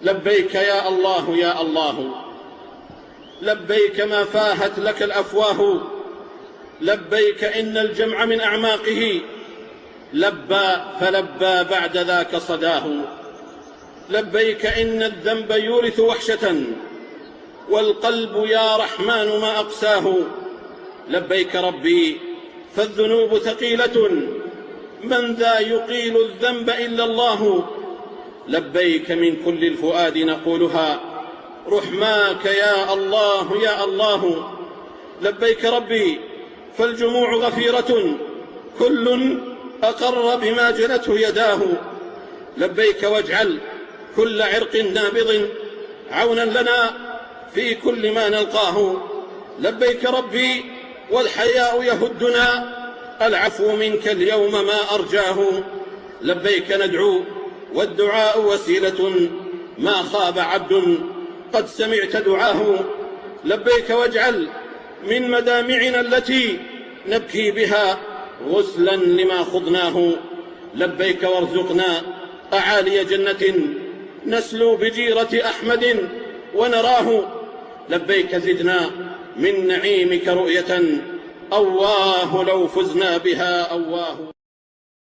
لبيك يا الله يا الله، لبيك ما فاهت لك الأفواه، لبيك إن الجمع من أعماقه لبى فلبى بعد ذاك صداه. لبيك إن الذنب يورث وحشة والقلب يا رحمن ما أقساه. لبيك ربي فالذنوب ثقيلة من ذا يقيل الذنب إلا الله. لبيك من كل الفؤاد نقولها رحماك يا الله يا الله. لبيك ربي فالجموع غفيرة كل أقر بما جلته يداه. لبيك واجعل كل عرق نابض عونا لنا في كل ما نلقاه. لبيك ربي والحياء يهدنا العفو منك اليوم ما أرجاه. لبيك ندعو والدعاء وسيلة ما خاب عبد قد سمعت دعاه. لبيك واجعل من مدامعنا التي نبكي بها غسلا لما خضناه. لبيك وارزقنا أعالي جنة نسلو بجيرة أحمد ونراه. لبيك زدنا من نعيمك رؤية أواه لو فزنا بها أواه.